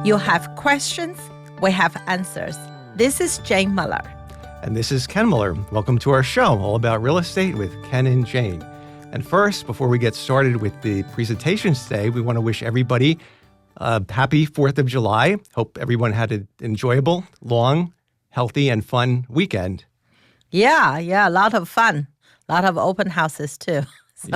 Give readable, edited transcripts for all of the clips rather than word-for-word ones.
You have questions, we have answers. This is Jane Muller. And this is Ken Muller. Welcome to our show, all about real estate with Ken and Jane. And first, before we get started with the presentations today, we want to wish everybody a happy 4th of July. Hope everyone had an enjoyable, long, healthy, and fun weekend. Yeah, a lot of fun. A lot of open houses too.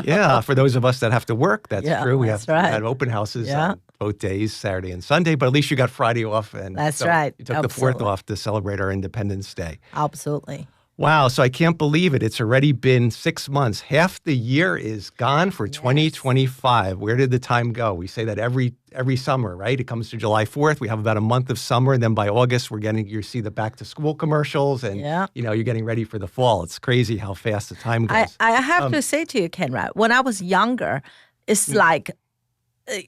Yeah, for those of us that have to work, that's true. We that's had open houses on both days, Saturday and Sunday, but at least you got Friday off. And that's right. You took the 4th off to celebrate our Independence Day. Absolutely. Wow, so I can't believe it. It's already been 6 months. Half the year is gone for 2025. Where did the time go? We say that every summer, right? It comes to July 4th. We have about a month of summer, and then by August, you see the back to school commercials, and you're getting ready for the fall. It's crazy how fast the time goes. I have to say to you, Ken, right? When I was younger, it's like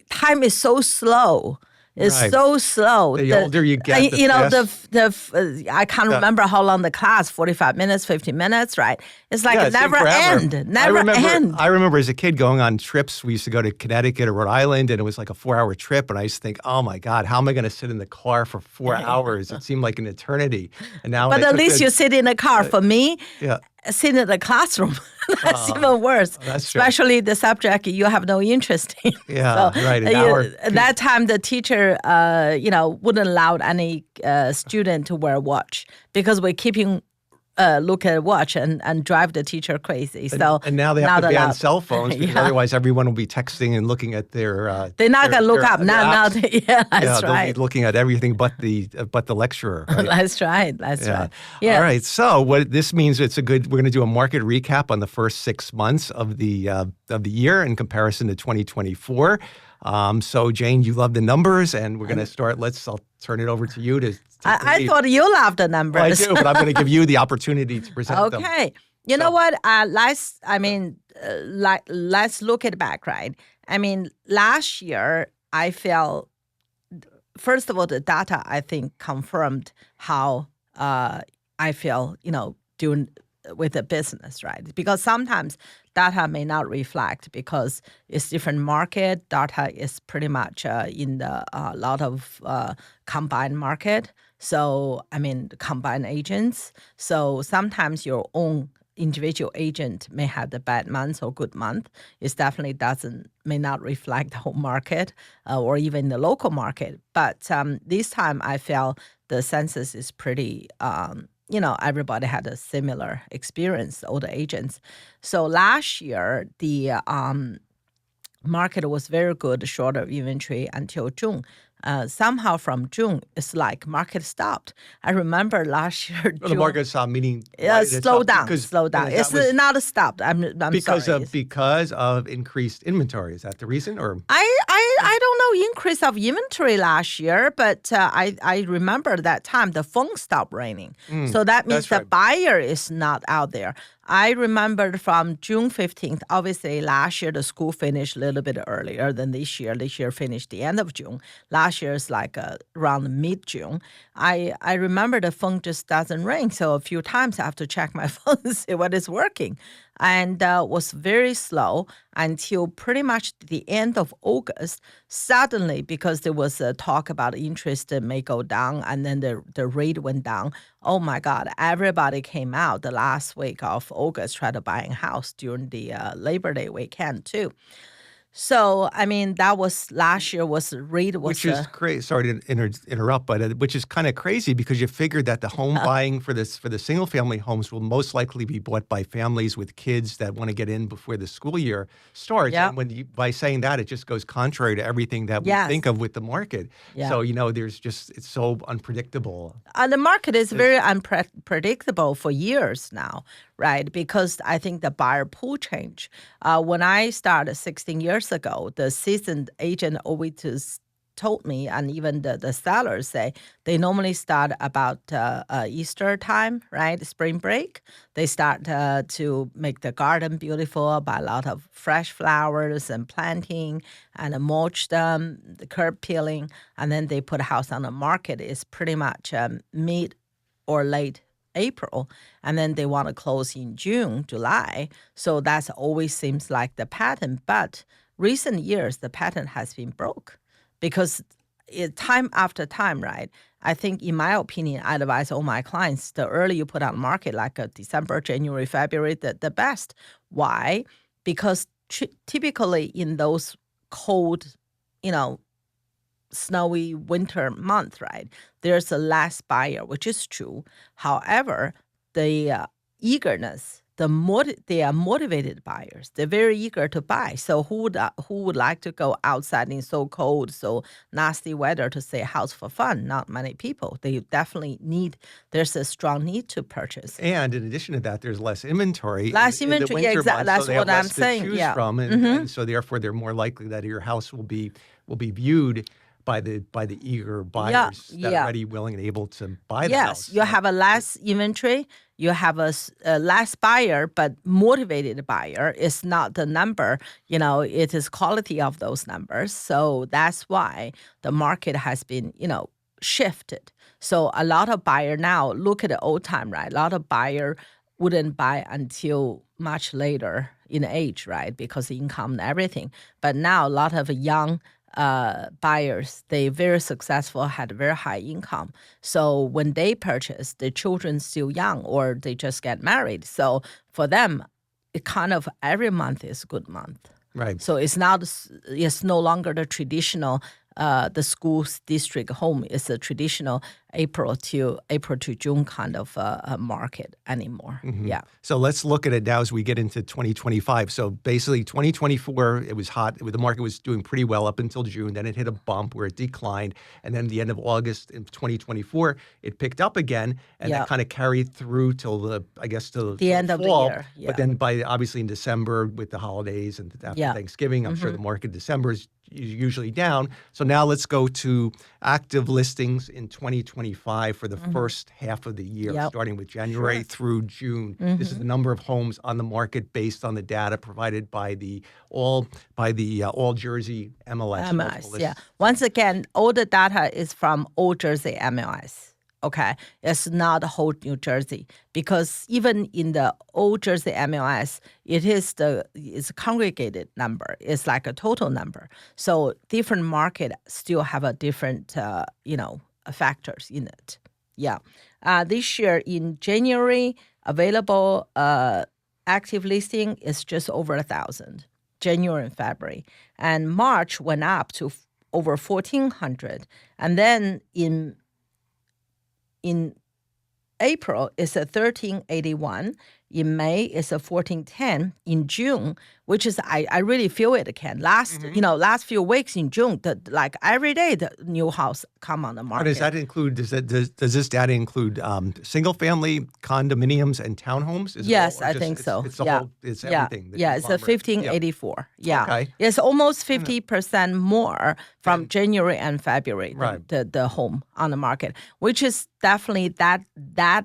time is so slow. It's so slow. The older you get, I can't remember how long the class, 45 minutes, 50 minutes, right? It's like it never end. I remember as a kid going on trips. We used to go to Connecticut or Rhode Island, and it was like a 4-hour trip. And I used to think, oh my God, how am I going to sit in the car for 4 hours? It seemed like an eternity. And now, but at least you sit in a car. For me, sitting in the classroom, that's even worse. Especially the subject you have no interest in. Yeah, so, right. An hour. That time, the teacher, wouldn't allow any student to wear a watch because we're keeping look at a watch and drive the teacher crazy. So and now they have to ban cell phones because otherwise everyone will be texting and looking at their. They're not going to look up now. That's right. They'll be looking at everything but the lecturer. Right? That's right. Yeah. All right. So what this means, we're going to do a market recap on the first 6 months of the year in comparison to 2024. So Jane, you love the numbers, and we're going to start. I'll turn it over to you to. I thought you loved the numbers. Well, I do, but I'm going to give you the opportunity to present them. Okay. You know what? Let's look at back, right? I mean, last year, I felt, first of all, the data, I think, confirmed how I feel, doing with the business, right? Because sometimes data may not reflect because it's different market. Data is pretty much in the lot of combined market. So, combined agents. So sometimes your own individual agent may have the bad month or good month. It definitely may not reflect the whole market or even the local market. But this time I felt the census is pretty everybody had a similar experience, all the agents. So last year, the market was very good, short of inventory until June. Somehow from June, it's like market stopped. I remember last year, June, the market stopped, meaning slow down. It's not stopped. I'm sorry. Because of increased inventory. Is that the reason, or I don't know increase of inventory last year, but I remember that time the phone stopped ringing. So that means the buyer is not out there. I remember from June 15th, obviously last year the school finished a little bit earlier than this year. This year finished the end of June. Last year is like around mid-June. I remember the phone just doesn't ring. So a few times I have to check my phone to see what is working. And was very slow until pretty much the end of August. Suddenly, because there was a talk about interest that may go down, and then the rate went down. Oh my God! Everybody came out the last week of August try to buy a house during the Labor Day weekend too. So, that was last year which is crazy. Sorry to interrupt, but which is kind of crazy because you figured that the home buying for the single family homes will most likely be bought by families with kids that want to get in before the school year starts. Yep. And by saying that, it just goes contrary to everything that we think of with the market. Yeah. So, it's so unpredictable. The market is very unpredictable for years now. Right, because I think the buyer pool changed. When I started 16 years ago, the seasoned agent always told me, and even the sellers say, they normally start about Easter time, right, spring break. They start to make the garden beautiful by a lot of fresh flowers and planting and mulch them, the curb peeling, and then they put a house on the market. It's pretty much mid or late April, and then they want to close in June, July. So that's always seems like the pattern. But recent years, the pattern has been broke because time after time, right? I think, in my opinion, I advise all my clients, the earlier you put on the market, like December, January, February, the best. Why? Because typically in those cold, snowy winter month, right, there's a less buyer, which is true. However, the eagerness, they are motivated buyers. They're very eager to buy. So who would like to go outside in so cold, so nasty weather to stay house for fun? Not many people. They definitely there's a strong need to purchase. And in addition to that, there's less inventory. Less in the inventory, winter exactly. months, That's so they have what I'm less saying. To choose Yeah. from, and so therefore they're more likely that your house will be viewed by the eager buyers that are ready, willing, and able to buy the house. Yes, you have a less inventory. You have a less buyer, but motivated buyer is not the number. It is quality of those numbers. So that's why the market has been, shifted. So a lot of buyer now, look at the old time, right? A lot of buyer wouldn't buy until much later in age, right? Because of income and everything. But now a lot of young buyers, they very successful, had very high income. So when they purchase, the children still young or they just get married. So for them, it kind of every month is a good month. Right. So it's no longer the traditional the school district home is a traditional April to June kind of market anymore. Mm-hmm. Yeah. So let's look at it now as we get into 2025. So basically 2024, it was hot. The market was doing pretty well up until June. Then it hit a bump where it declined. And then the end of August in 2024, it picked up again. And that kind of carried through till the end of the year. Yeah. But then obviously in December with the holidays and after Thanksgiving, I'm sure the market in December is usually down. So now let's go to active listings in 2025 for the first half of the year, starting with January through June. This is the number of homes on the market based on the data provided by the All Jersey MLS. MLS, yeah. Once again, all the data is from All Jersey MLS. Okay, it's not whole New Jersey, because even in the Old Jersey MLS, it's a congregated number. It's like a total number. So different market still have a different factors in it. Yeah, this year in January, available active listing is just over 1,000. January and February, and March went up to over 1,400, and then in April, it's a 1,381. In May, it's a 1,410. In June, which is I really feel it, Ken. Last few weeks in June, like every day the new house come on the market. Does that include? Does this data include single family condominiums and townhomes? Yes, I think so. It's it's everything. Yeah, it's a 1,584. Yeah, okay. It's almost 50% more from January and February. Right. The home on the market, which is definitely that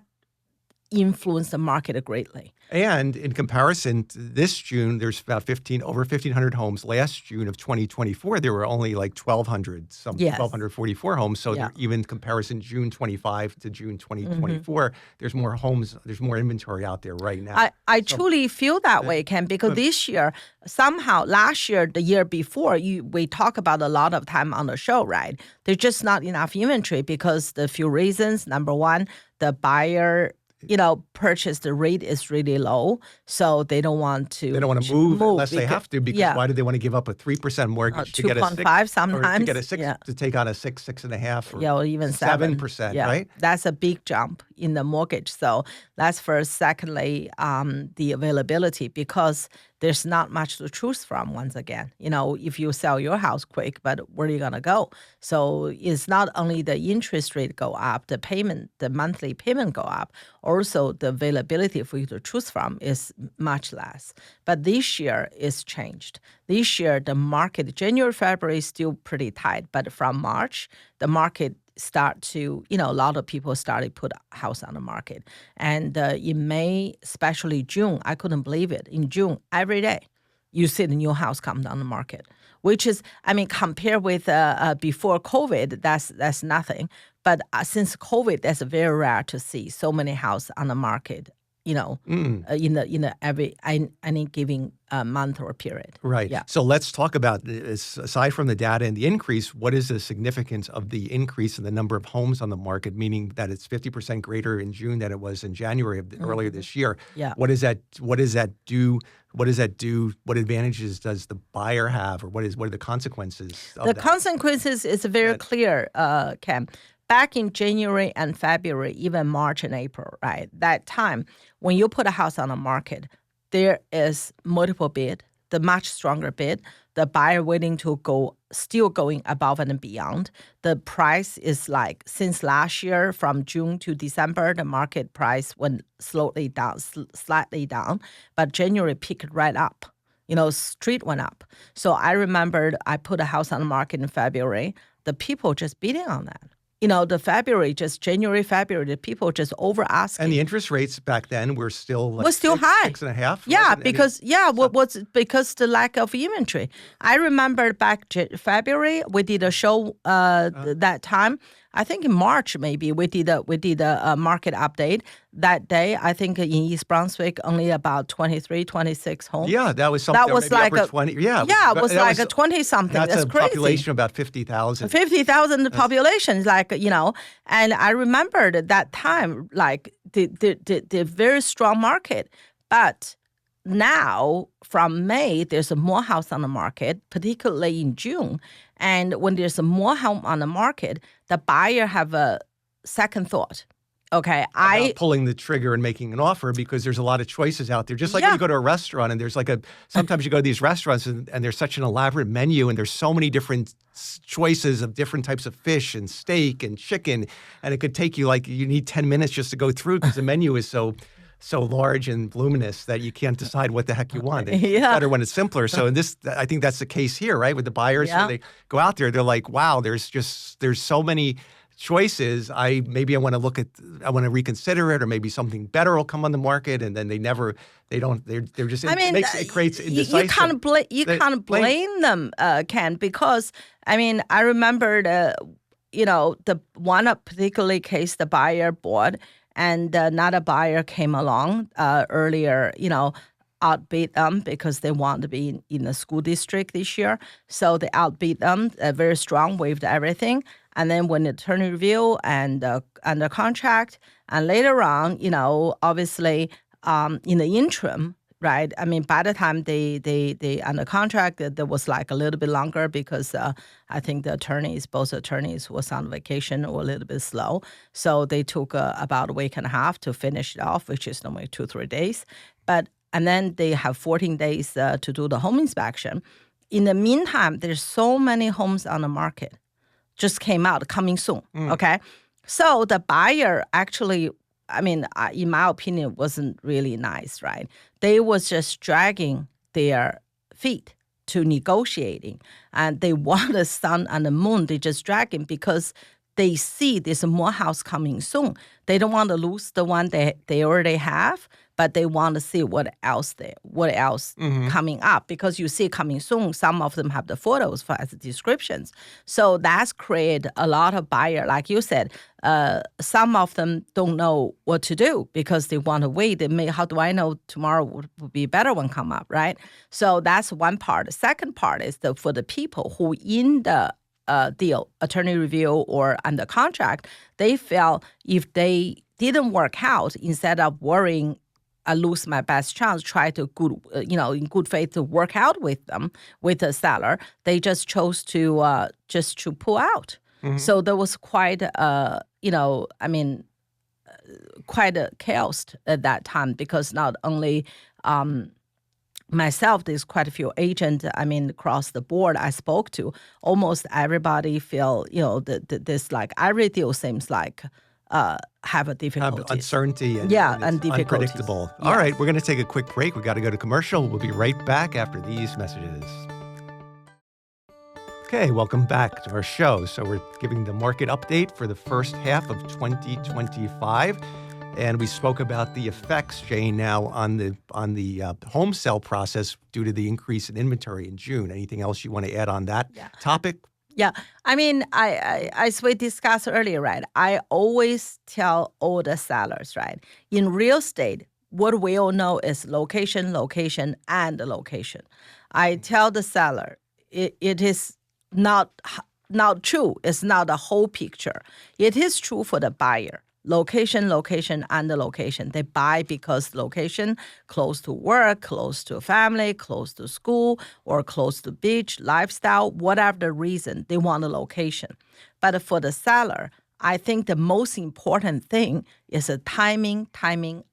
influenced the market greatly. And in comparison to this June, there's about over 1,500 homes. Last June of 2024, there were only like 1,200, 1,244 homes. So even comparison June 25 to June 2024, there's more homes, there's more inventory out there right now. I truly feel that way, Ken, because this year, somehow, last year, the year before, we talk about a lot of time on the show, right? There's just not enough inventory because the few reasons. Number one, the buyer purchase the rate is really low, so they don't want to. They don't want to move unless they have to, because why do they want to give up a 3% mortgage to get a 2.5 sometimes, to get a 6 to take on a 6.5, or even 7%, right? That's a big jump in the mortgage. So that's first. Secondly, the availability, because there's not much to choose from. Once again, if you sell your house quick, but where are you gonna go? So it's not only the interest rate go up, the monthly payment go up. Also, the availability for you to choose from is much less. But this year is changed. This year, the market, January, February is still pretty tight. But from March, the market start to, a lot of people started put a house on the market. And in May, especially June, I couldn't believe it. In June, every day, you see the new house come down the market, which is, compared with before COVID, that's nothing. But since COVID, that's very rare to see so many houses on the market any given month or period. Right. Yeah. So let's talk about this. Aside from the data and the increase, what is the significance of the increase in the number of homes on the market, meaning that it's 50% greater in June than it was in January earlier this year? Yeah. What does that do? What does that do? What advantages does the buyer have, or what are the consequences of The that? consequences is very clear, Cam. Back in January and February, even March and April, right? That time, when you put a house on the market, there is multiple bid, the much stronger bid, the buyer willing to still going above and beyond. The price is like, since last year, from June to December, the market price went slightly down, but January picked right up. Street went up. So I remembered I put a house on the market in February. The people just bidding on that. January, February, the people just over asking. And the interest rates back then were still like high. 6.5%. Yeah, because because the lack of inventory. I remember back February we did a show that time. I think in March maybe we did a market update. That day, I think in East Brunswick only about 23, 26 homes. Yeah, that was something. That was like a 20. Yeah, it was like a 20-something. That's a crazy. Population of about 50,000. 50,000 population, and I remembered at that time, like the very strong market. But now, from May, there's more house on the market, particularly in June. And when there's more home on the market, the buyer have a second thought. Okay, about pulling the trigger and making an offer because there's a lot of choices out there. Just like when you go to a restaurant and there's sometimes you go to these restaurants and there's such an elaborate menu and there's so many different choices of different types of fish and steak and chicken, and it could take you you need 10 minutes just to go through because the menu is so large and voluminous that you can't decide what the heck you want. It's better when it's simpler. So I think that's the case here, right? With the buyers, when they go out there, they're like, wow, there's so many choices. I want to reconsider it, or maybe something better will come on the market, and then they're just. It creates indecisive. You can't blame them, Ken, because I remember the one particularly case the buyer bought, and another buyer came along earlier, outbid them because they want to be in the school district this year. So they outbid them, very strong, waived everything. And then when the attorney review and under contract, and later on, obviously in the interim, right? By the time they under contract, there was like a little bit longer because I think both attorneys was on vacation or a little bit slow. So they took about a week and a half to finish it off, which is normally 2-3 days. And then they have 14 days to do the home inspection. In the meantime, there's so many homes on the market just came out, coming soon, okay? So the buyer actually, in my opinion, wasn't really nice, right? They was just dragging their feet to negotiating, and they want the sun and the moon. They just dragging because they see there's more house coming soon. They don't want to lose the one they already have, but they want to see what else coming up, because you see coming soon. Some of them have the photos as descriptions, so that's created a lot of buyer. Like you said, some of them don't know what to do because they want to wait. How do I know tomorrow will be a better one come up, right? So that's one part. The second part is for the people who in the deal, attorney review or under contract, they felt if they didn't work out, instead of worrying, I lose my best chance, try to in good faith to work out with them, with the seller, they just chose to pull out. Mm-hmm. So there was quite quite a chaos at that time, because not only myself, there's quite a few agents, across the board I spoke to, almost everybody feel, this like every deal seems like have a difficulty. Uncertainty and difficulties. Unpredictable. Yes. All right, we're going to take a quick break. We got to go to commercial. We'll be right back after these messages. Okay, welcome back to our show. So we're giving the market update for the first half of 2025. And we spoke about the effects, Jane, now on the home sale process due to the increase in inventory in June. Anything else you want to add on that topic? Yeah, as we discussed earlier, right, I always tell all the sellers, right, in real estate, what we all know is location, location, and location. I tell the seller, it is not true. It's not the whole picture. It is true for the buyer. Location, location, and the location. They buy because location, close to work, close to family, close to school, or close to beach, lifestyle, whatever the reason, they want a location. But for the seller, I think the most important thing is the timing,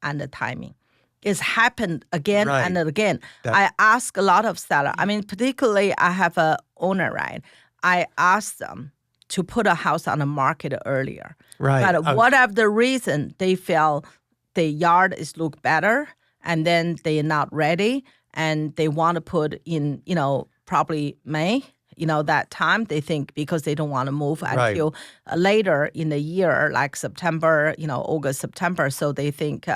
and the timing. It's happened again and again. I ask a lot of sellers. I mean, particularly I have a owner, right? I ask them to put a house on the market earlier. Right. But whatever the reason, they feel the yard is look better, and then they're not ready, and they want to put in, probably May. That time they think because they don't want to move until later in the year, like September, August, September. So they think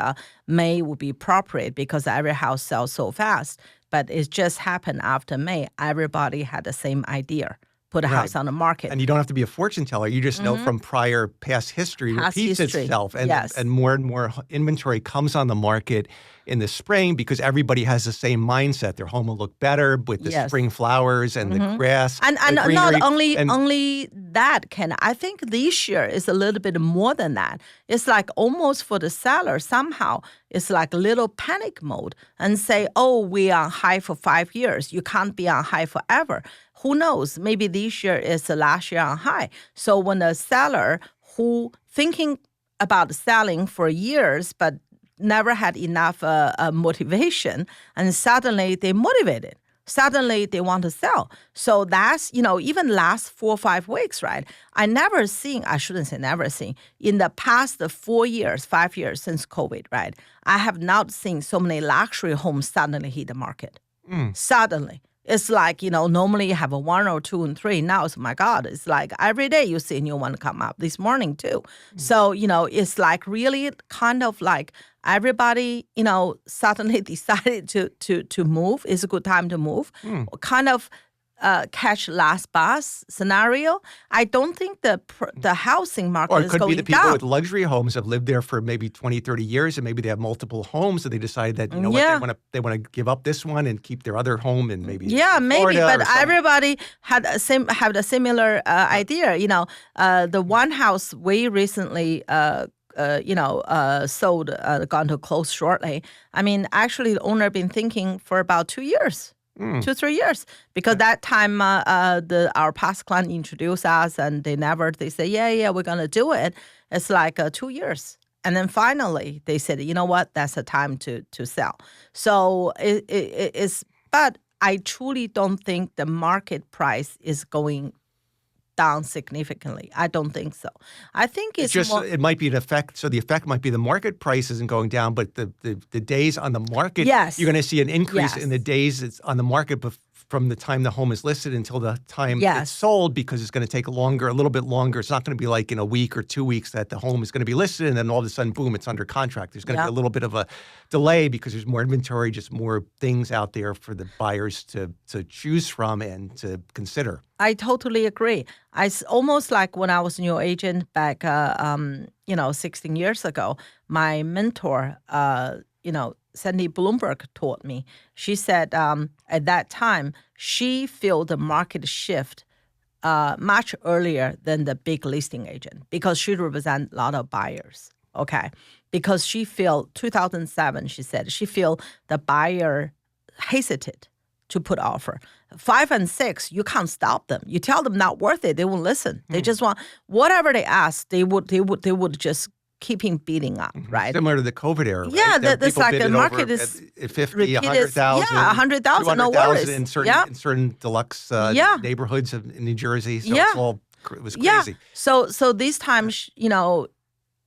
May would be appropriate because every house sells so fast. But it just happened after May. Everybody had the same idea. Put a house on the market. And you don't have to be a fortune teller. You just know from past history repeats itself. And more inventory comes on the market in the spring because everybody has the same mindset. Their home will look better with the spring flowers and the grass. And not only that, Ken, I think this year is a little bit more than that. It's like almost for the seller, somehow, it's like a little panic mode and say, oh, we are on high for 5 years. You can't be on high forever. Who knows? Maybe this year is the last year on high. So when the seller who thinking about selling for years but never had enough motivation, and suddenly they motivated. Suddenly they want to sell. So that's, even last 4 or 5 weeks, right? I shouldn't say never seen, in the past 4 years, 5 years since COVID, right? I have not seen so many luxury homes suddenly hit the market. Suddenly. It's like, normally you have a 1 or 2 and 3. Now it's, my God, it's like every day you see a new one come up. This morning too. So, it's like really kind of like everybody, suddenly decided to move. It's a good time to move. Kind of catch last bus scenario. I don't think the housing market is going down. Or it could be the people with luxury homes have lived there for maybe 20, 30 years, and maybe they have multiple homes, and they decide that, what, they want to give up this one and keep their other home and maybe maybe, but everybody have a similar idea. The one house we recently sold, going to close shortly. I mean, actually, the owner been thinking for about 2 years. 2, 3 years, because that time our past client introduced us, and they say, yeah, we're gonna do it. It's like 2 years, and then finally they said, you know what, that's the time to sell. So it's, but I truly don't think the market price is going down significantly. I don't think so. I think it's just it might be an effect. So the effect might be the market price isn't going down, but the days on the market, you're going to see an increase in the days it's on the market from the time the home is listed until the time it's sold, because it's going to take a little bit longer. It's not going to be like in a week or 2 weeks that the home is going to be listed and then all of a sudden, boom, it's under contract. There's going to be a little bit of a delay because there's more inventory, just more things out there for the buyers to choose from and to consider. I totally agree. It's almost like when I was a new agent back, 16 years ago, my mentor, Sandy Bloomberg taught me. She said at that time, she felt the market shift much earlier than the big listing agent because she represents a lot of buyers, okay? Because she felt, 2007, she said, she felt the buyer hesitated to put offer. 5 and 6, you can't stop them. You tell them not worth it, they won't listen. They just want, whatever they ask, they would just keeping beating up, right? Similar to the COVID era, right? Yeah, that's like the market is 50, 100,000. Yeah, 100,000, no worries. In certain deluxe neighborhoods in New Jersey. So it was crazy. Yeah. So this time,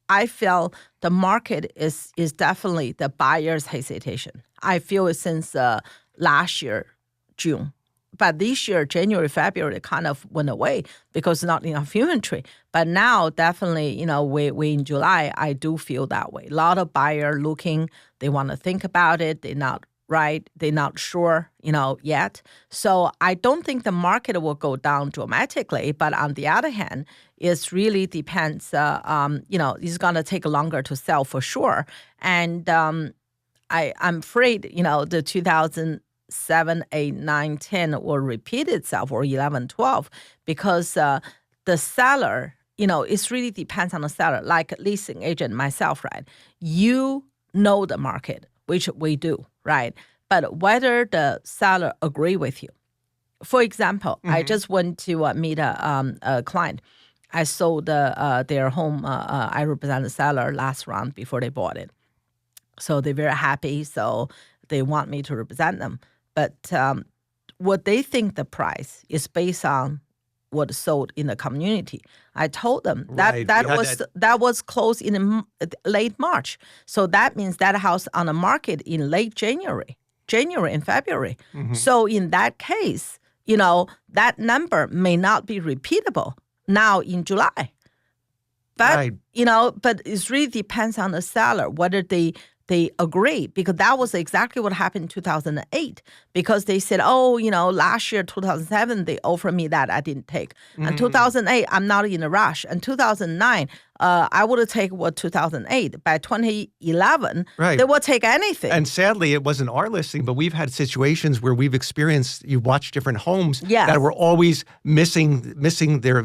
I feel the market is definitely the buyer's hesitation. I feel it since last year, June. But this year, January, February, it kind of went away because not enough inventory. But now, definitely, we in July, I do feel that way. A lot of buyer looking, they want to think about it. They're not right. They're not sure, yet. So I don't think the market will go down dramatically. But on the other hand, it really depends. It's going to take longer to sell for sure. And I'm afraid, the 2007, 8, 9, 10 will repeat itself, or 11, 12, because the seller, it really depends on the seller. Like leasing agent myself, right? You know the market, which we do, right? But whether the seller agree with you. For example, I just went to meet a client. I sold their home. I represent the seller last round before they bought it. So they're very happy. So they want me to represent them. But what they think the price is based on what sold in the community. I told them Right. that was closed in late March. So that means that house on the market in late January and February. So in that case, that number may not be repeatable now in July. But, Right. But it really depends on the seller, whether they agree, because that was exactly what happened in 2008, because they said, last year, 2007, they offered me that I didn't take. And 2008, I'm not in a rush. And 2009, I would have taken 2008. By 2011, Right. they will take anything. And sadly, it wasn't our listing, but we've had situations where we've experienced, you watch different homes Yes. that were always missing their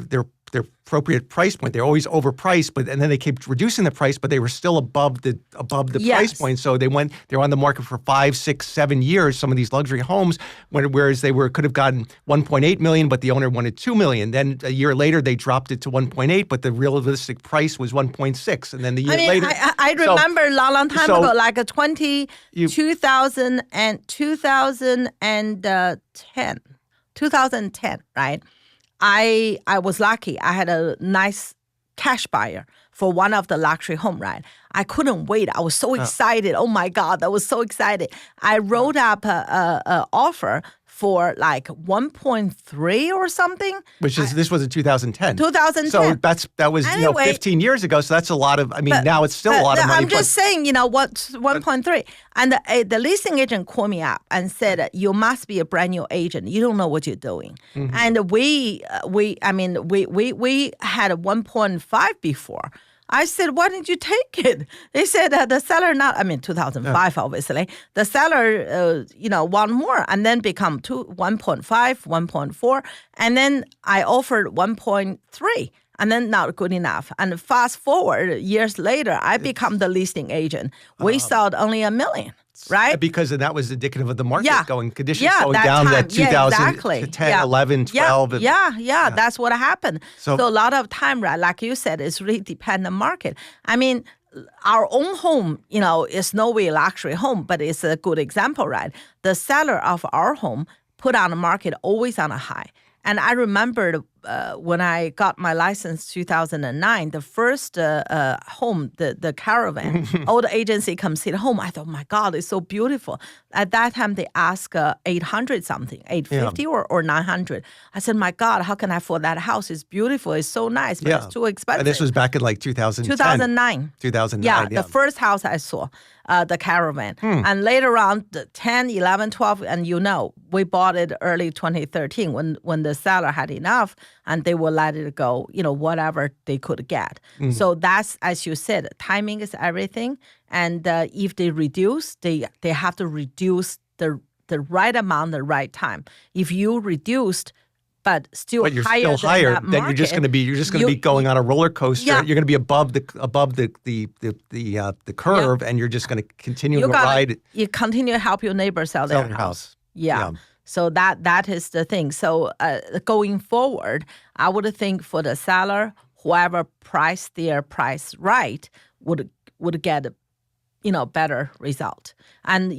appropriate price point. They're always overpriced, and then they kept reducing the price, but they were still above the Yes. price point. So they're on the market for 5, 6, 7 years. Some of these luxury homes, whereas they could have gotten 1.8 million, but the owner wanted 2 million. Then a year later, they dropped it to 1.8, but the realistic price was 1.6. And then the year later, I remember a long time ago, like 2010, 2010, right? I was lucky. I had a nice cash buyer for one of the luxury home, right? I couldn't wait. I was so excited. Oh my God, I was so excited. I wrote up a offer for like 1.3 or something. This was in 2010. 2010. So that was Anyway, 15 years ago. So that's a lot of. Now it's still a lot of money. I'm just saying, what's 1.3? And the leasing agent called me up and said, "You must be a brand new agent. You don't know what you're doing." And we had a 1.5 before. I said, "Why didn't you take it?" They said the seller 2005, obviously. The seller, want more, and then become 1.5, 1.4, and then I offered 1.3, and then not good enough. And fast forward years later, I become the listing agent. We sold only $1 million. Right? Because that was indicative of the market conditions going that down time. that 2010, exactly. 11, 12. That's what happened. So a lot of time, right, like you said, it's really depend on market. Our own home, is no way luxury home, but it's a good example, right? The seller of our home put on the market always on a high. And I remember when I got my license 2009, the first home, the caravan, all the agency come see the home. I thought, my God, it's so beautiful. At that time, they asked 800 something, 850 or 900. I said, my God, how can I afford that house? It's beautiful. It's so nice, but it's too expensive. And this was back in like 2010. 2009. 2009. Yeah, the first house I saw, the caravan. And later on, 10, 11, 12, and we bought it early 2013 when the seller had enough and they will let it go, whatever they could get. So that's, as you said, timing is everything. And if they reduce, they have to reduce the right amount, the right time. If you reduced, but you're higher still higher, than that then market, you're just going to be going on a roller coaster. Yeah. You're going to be above the curve, and you're just going to continue to ride. You continue to help your neighbor sell their house. Yeah. So that is the thing. So going forward, I would think for the seller, whoever priced their price right would get better result. And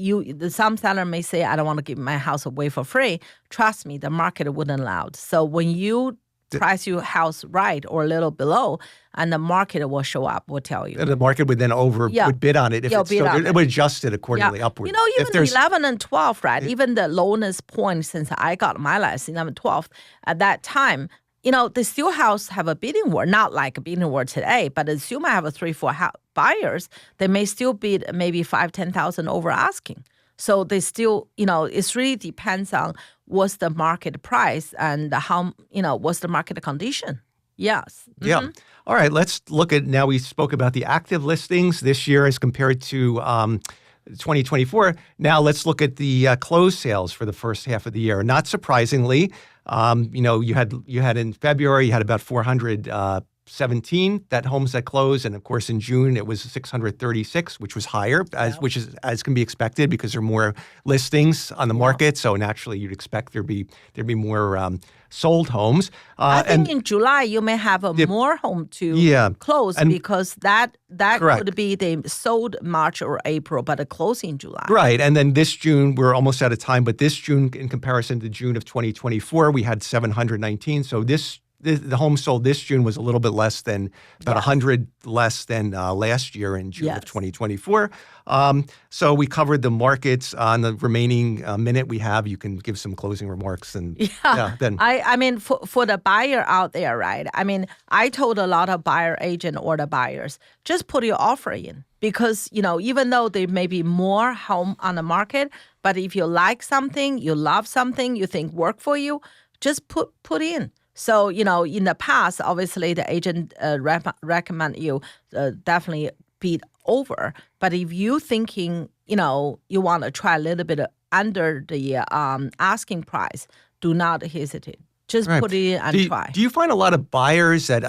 some seller may say, I don't want to give my house away for free. Trust me, the market wouldn't allow it. So when you price your house right or a little below, and the market will show up, will tell you. And the market would then would bid on it. If it would adjust it accordingly upward. Even 11 and 12, right? Even the lowest point since I got my license, 11, 12, at that time, the still house have a bidding war, not like a bidding war today, but it still might have a 3-4 buyers. They may still bid maybe 5,000-10,000 over asking. So they still, it really depends on what's the market price and how, what's the market condition. Yes. Mm-hmm. Yeah. All right. Let's look at now. We spoke about the active listings this year as compared to 2024. Now let's look at the closed sales for the first half of the year. Not surprisingly, you had in February, you had about 417 homes that closed, and of course in June it was 636, which was higher, as can be expected because there are more listings on the market. So naturally, you'd expect there'd be more sold homes. I think in July you may have more home to close because that could be they sold March or April, but it closed in July. Right, and then this June we're almost out of time, but this June in comparison to June of 2024, we had 719. So the home sold this June was a little bit less than, about 100 less than last year in June of 2024. So we covered the markets. On the remaining minute we have, you can give some closing remarks. And then I mean, for the buyer out there, right? I mean, I told a lot of buyer agent or the buyers, just put your offer in. Because, even though there may be more home on the market, but if you like something, you love something, you think work for you, just put in. So, in the past, obviously, the agent recommend you definitely bid over. But if you thinking, you want to try a little bit under the asking price, do not hesitate. Just put it in and try. Do you find a lot of buyers that,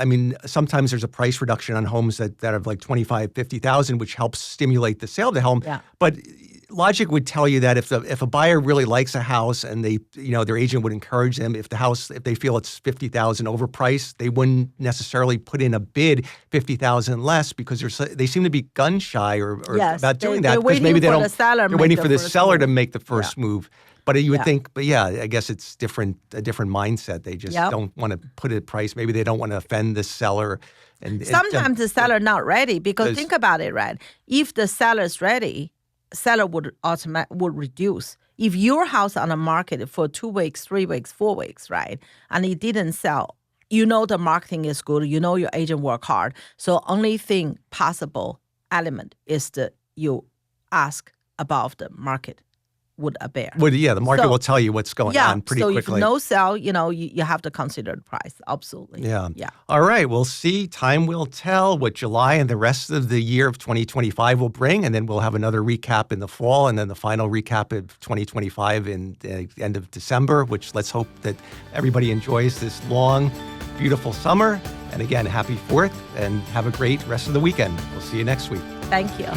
sometimes there's a price reduction on homes that are like $25,000, $50,000, which helps stimulate the sale of the home. Yeah. But logic would tell you that if a buyer really likes a house and their agent would encourage them, if they feel it's $50,000 overpriced, they wouldn't necessarily put in a bid $50,000 less because they seem to be gun shy or about doing that because maybe they're waiting for the seller to make the first move. But you would think, I guess it's a different mindset. They just don't want to put a price. Maybe they don't want to offend the seller. And sometimes the seller not ready because think about it, right? If the seller's ready, seller would reduce. If your house on the market for 2 weeks, 3 weeks, 4 weeks, right, and it didn't sell, the marketing is good. Your agent work hard. So only thing possible element is that you ask above the market would bear. Well, the market will tell you what's going on pretty quickly. So if no sell, you have to consider the price. Absolutely. Yeah. All right. We'll see. Time will tell what July and the rest of the year of 2025 will bring, and then we'll have another recap in the fall, and then the final recap of 2025 in the end of December, which let's hope that everybody enjoys this long, beautiful summer. And again, happy 4th, and have a great rest of the weekend. We'll see you next week. Thank you.